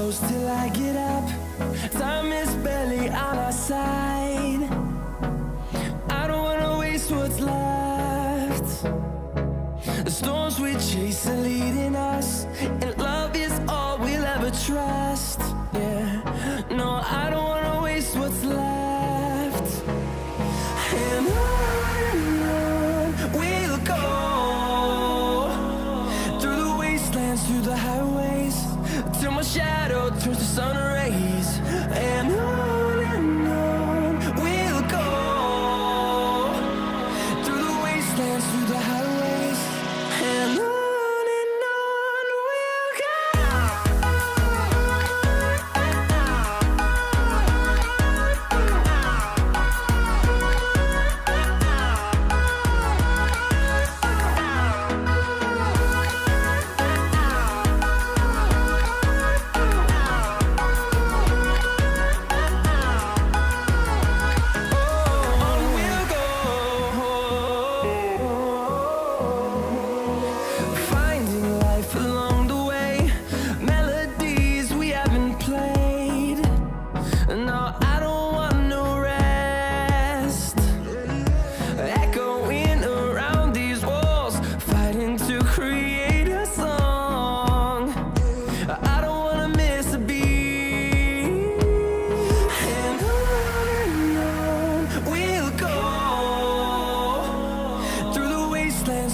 close till I get up. Time is barely on our side. I don't wanna waste what's left. The storms we chase are leading us, and love is all we'll ever trust. Yeah, no, I don't wanna waste what's left. And on we'll go, through the wastelands, through the highways, till my shadow turns to sun rays. And on we'll go, through the wastelands, through the highways, and on we'll go.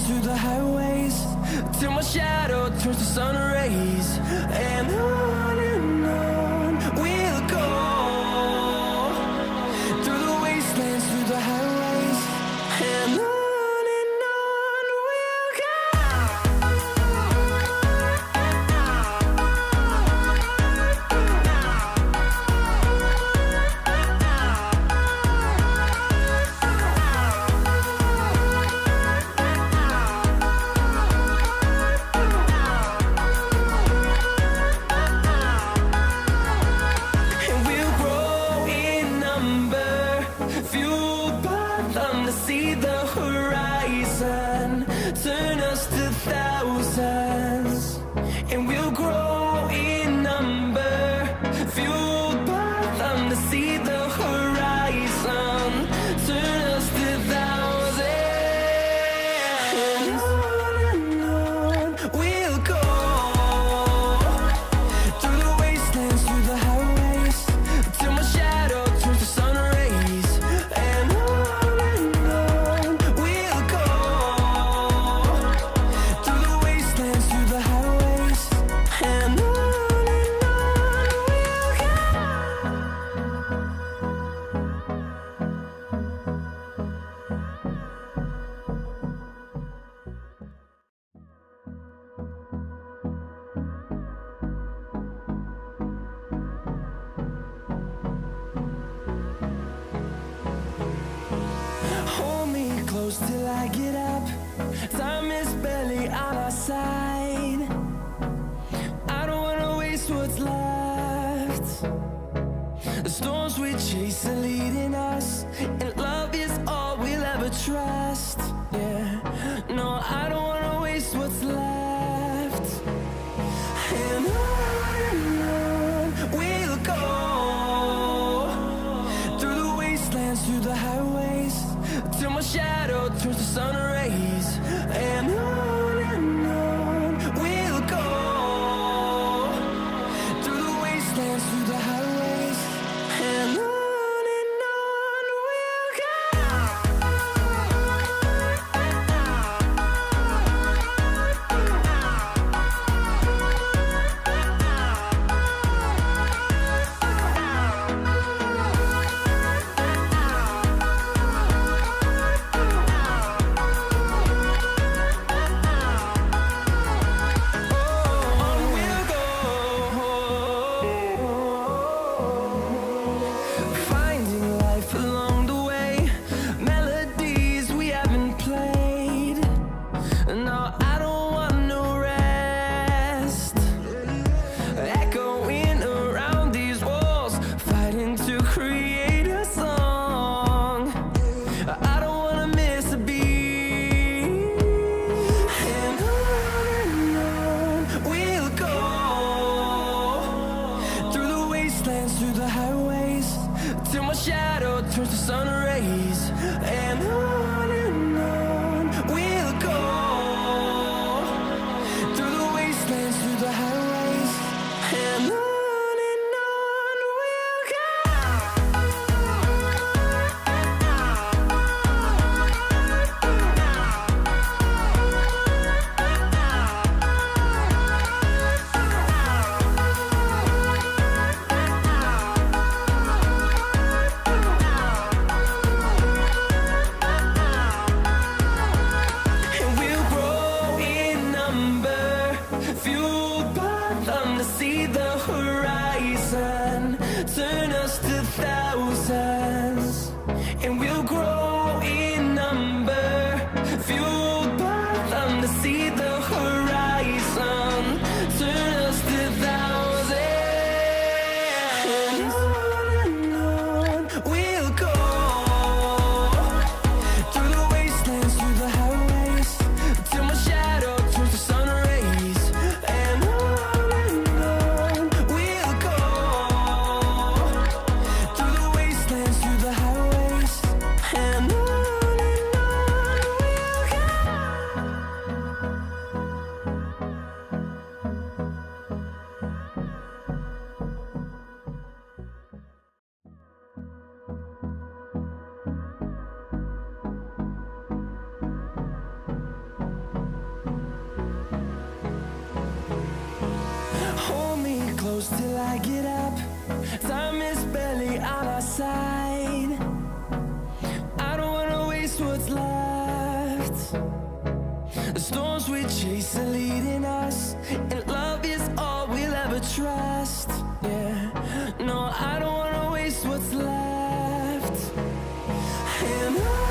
Through the highways, till my shadow turns to sun rays. And on we'll go, through the wastelands, through the highways, and on we'll go. See the horizon, turn us to thousands, and we'll grow in number, fueled by them to see the horizon, turn us to thousands. And on we'll go, through the wastelands, through the highways, till my shadow turns to sun rays. And close till I get up. Time is barely on our side. I don't wanna waste what's left. The storms we chase are leading us, and love is all we'll ever trust. Yeah, no, I don't wanna waste what's left. And on we'll go, through the wastelands, through the highways, till my shadow turns to sun rays. And on we'll go, through the wastelands, through the highways, and on we'll go. shadow turns to sun rays, and on we'll go, through the wastelands, through the highways, and on we'll go. And we'll grow in number, fueled by them to see the horizon, turn us to thousands. And we'll grow in number, fueled by them to see the horizon, turn us to thousands. And on we'll go, through the wastelands, through the highways, till my shadow turns to sun rays, and on we'll go, through the wastelands, through the highways, and on we'll go. Hold me close till I get up. Time is barely on our side. I don't wanna waste what's left. The storms we chase are leading us, and love is all we'll ever trust. Yeah, no, I don't wanna waste what's left. And on